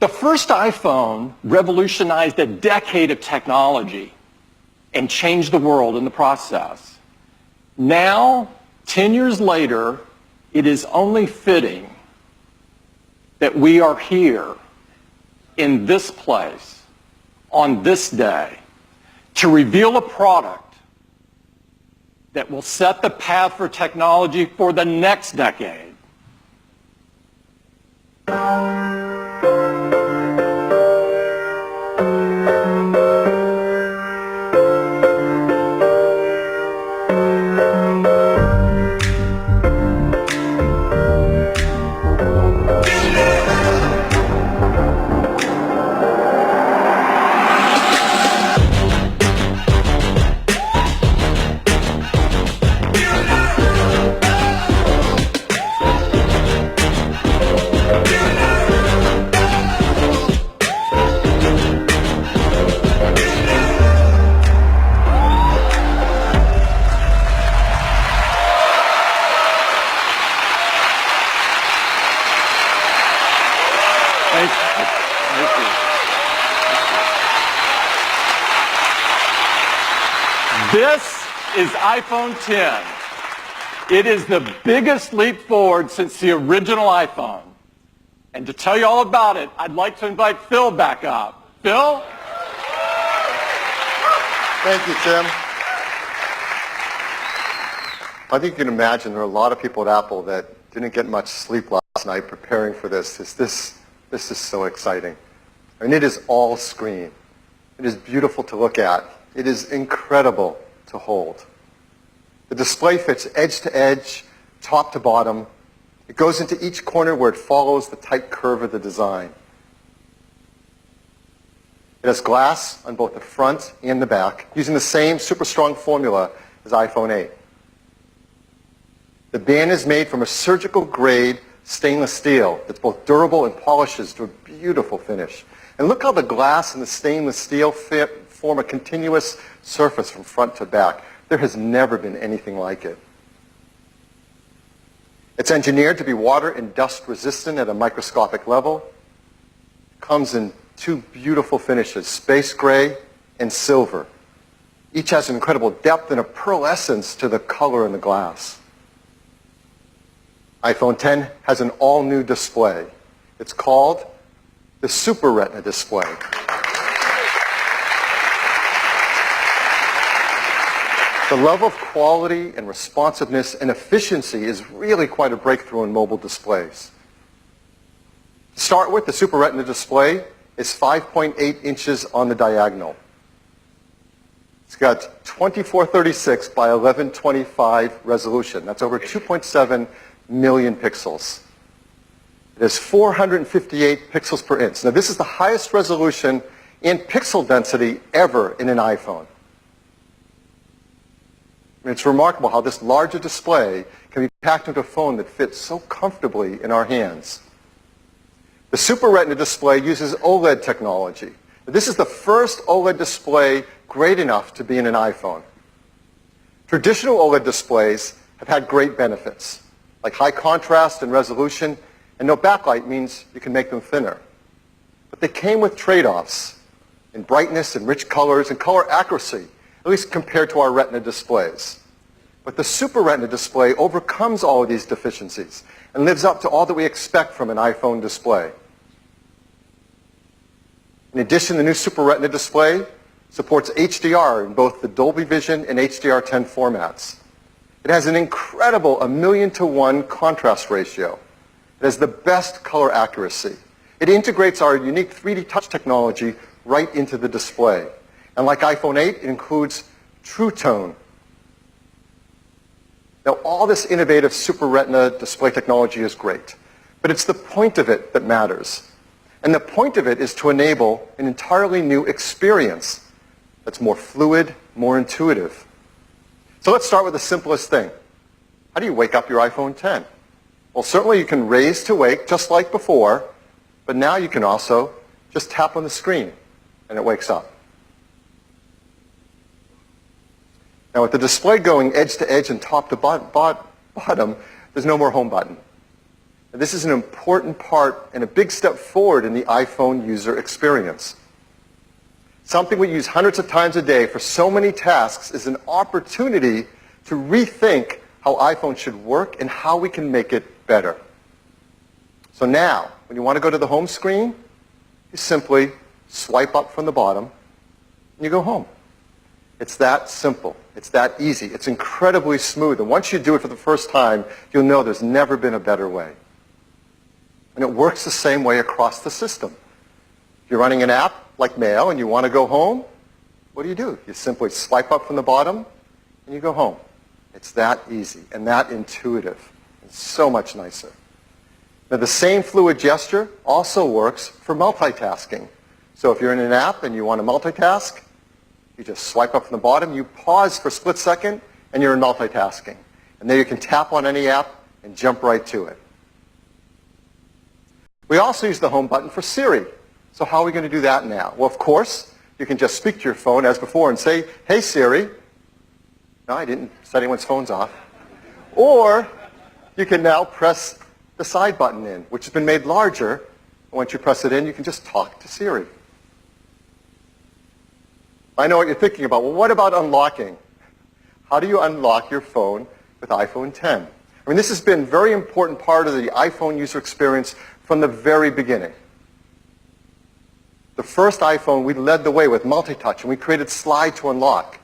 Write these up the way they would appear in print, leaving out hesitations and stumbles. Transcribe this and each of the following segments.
The first iPhone revolutionized a decade of technology and changed the world in the process. Now, 10 years later, it is only fitting that we are here in this place on this day to reveal a product that will set the path for technology for the next decade. This is iPhone X. It is the biggest leap forward since the original iPhone. And to tell you all about it, I'd like to invite Phil back up. Phil? Thank you, Tim. I think you can imagine there are a lot of people at Apple that didn't get much sleep last night preparing for this. This is so exciting. I mean, it is all screen. It is beautiful to look at. It is incredible to hold. The display fits edge to edge, top to bottom. It goes into each corner where it follows the tight curve of the design. It has glass on both the front and the back, using the same super strong formula as iPhone 8. The band is made from a surgical grade stainless steel that's both durable and polishes to a beautiful finish. And look how the glass and the stainless steel form a continuous surface from front to back. There has never been anything like it. It's engineered to be water and dust resistant at a microscopic level. It comes in two beautiful finishes, space gray and silver. Each has an incredible depth and a pearlescence to the color in the glass. iPhone X has an all-new display. It's called the Super Retina display. The level of quality and responsiveness and efficiency is really quite a breakthrough in mobile displays. To start with, the Super Retina display is 5.8 inches on the diagonal. It's got 2436 by 1125 resolution. That's over 2.7 million pixels. It has 458 pixels per inch. Now, this is the highest resolution and pixel density ever in an iPhone. I mean, it's remarkable how this larger display can be packed into a phone that fits so comfortably in our hands. The Super Retina display uses OLED technology. This is the first OLED display great enough to be in an iPhone. Traditional OLED displays have had great benefits, like high contrast and resolution, and no backlight means you can make them thinner. But they came with trade-offs in brightness and rich colors and color accuracy, at least compared to our Retina displays. But the Super Retina display overcomes all of these deficiencies and lives up to all that we expect from an iPhone display. In addition, the new Super Retina display supports HDR in both the Dolby Vision and HDR10 formats. It has an incredible 1,000,000 to 1 contrast ratio. It has the best color accuracy. It integrates our unique 3D touch technology right into the display. And like iPhone 8, it includes True Tone. Now, all this innovative Super Retina display technology is great, but it's the point of it that matters. And the point of it is to enable an entirely new experience that's more fluid, more intuitive. So let's start with the simplest thing. How do you wake up your iPhone X? Well, certainly you can raise to wake just like before, but now you can also just tap on the screen and it wakes up. Now, with the display going edge to edge and top to bottom, there's no more home button. And this is an important part and a big step forward in the iPhone user experience. Something we use hundreds of times a day for so many tasks is an opportunity to rethink how iPhone should work and how we can make it better. So now, when you want to go to the home screen, you simply swipe up from the bottom and you go home. It's that simple. It's that easy. It's incredibly smooth. And once you do it for the first time, you'll know there's never been a better way. And it works the same way across the system. If you're running an app like Mail and you want to go home, what do? You simply swipe up from the bottom and you go home. It's that easy and that intuitive. It's so much nicer. Now, the same fluid gesture also works for multitasking. So if you're in an app and you want to multitask, you just swipe up from the bottom, you pause for a split second, and you're in multitasking. And then you can tap on any app and jump right to it. We also use the home button for Siri. So how are we going to do that now? Well, of course, you can just speak to your phone as before and say, "Hey, Siri." No, I didn't set anyone's phones off. Or you can now press the side button in, which has been made larger. And once you press it in, you can just talk to Siri. I know what you're thinking about. Well, what about unlocking? How do you unlock your phone with iPhone 10? I mean, this has been a very important part of the iPhone user experience from the very beginning. The first iPhone, we led the way with multi-touch, and we created Slide to unlock.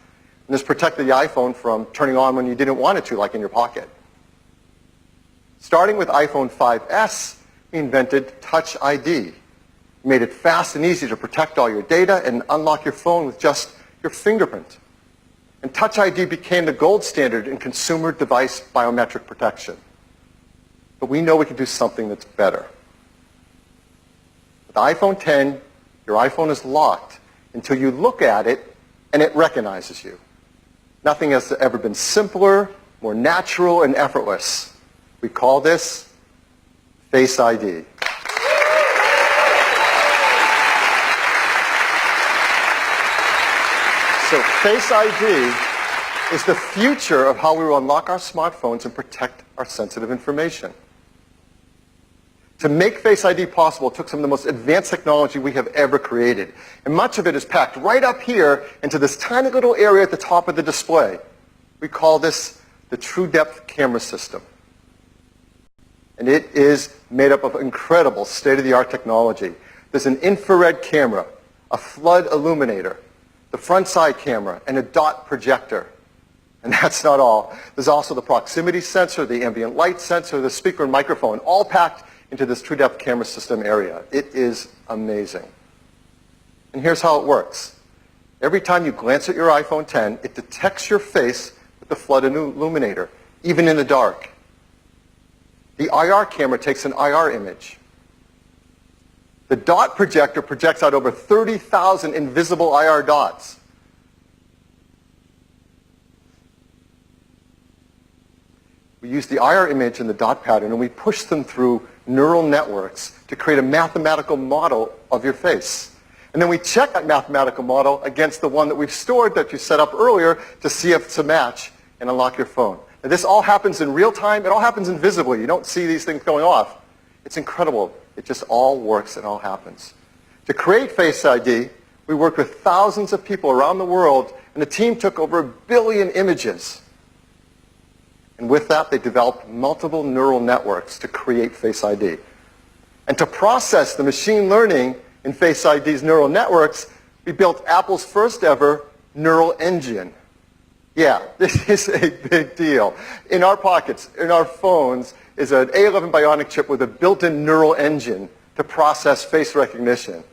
And this protected the iPhone from turning on when you didn't want it to, like in your pocket. Starting with iPhone 5S, we invented Touch ID. We made it fast and easy to protect all your data and unlock your phone with just your fingerprint. And Touch ID became the gold standard in consumer device biometric protection. But we know we can do something that's better. With iPhone 10, your iPhone is locked until you look at it and it recognizes you. Nothing has ever been simpler, more natural, and effortless. We call this Face ID. So Face ID is the future of how we will unlock our smartphones and protect our sensitive information. To make Face ID possible, it took some of the most advanced technology we have ever created. And much of it is packed right up here into this tiny little area at the top of the display. We call this the True Depth Camera System. And it is made up of incredible state-of-the-art technology. There's an infrared camera, a flood illuminator, the front side camera, and a dot projector. And that's not all. There's also the proximity sensor, the ambient light sensor, the speaker and microphone, all packed into this True Depth Camera System area. It is amazing. And here's how it works. Every time you glance at your iPhone 10, it detects your face with the flood illuminator, even in the dark. The IR camera takes an IR image. The dot projector projects out over 30,000 invisible IR dots. We use the IR image and the dot pattern, and we push them through neural networks to create a mathematical model of your face. And then we check that mathematical model against the one that we've stored that you set up earlier to see if it's a match and unlock your phone. Now, this all happens in real time. It all happens invisibly. You don't see these things going off. It's incredible. It just all works and all happens. To create Face ID, we worked with thousands of people around the world, and the team took over 1 billion images. And with that, they developed multiple neural networks to create Face ID. And to process the machine learning in Face ID's neural networks, we built Apple's first ever neural engine. Yeah, this is a big deal. In our pockets, in our phones, is an A11 Bionic chip with a built-in neural engine to process face recognition.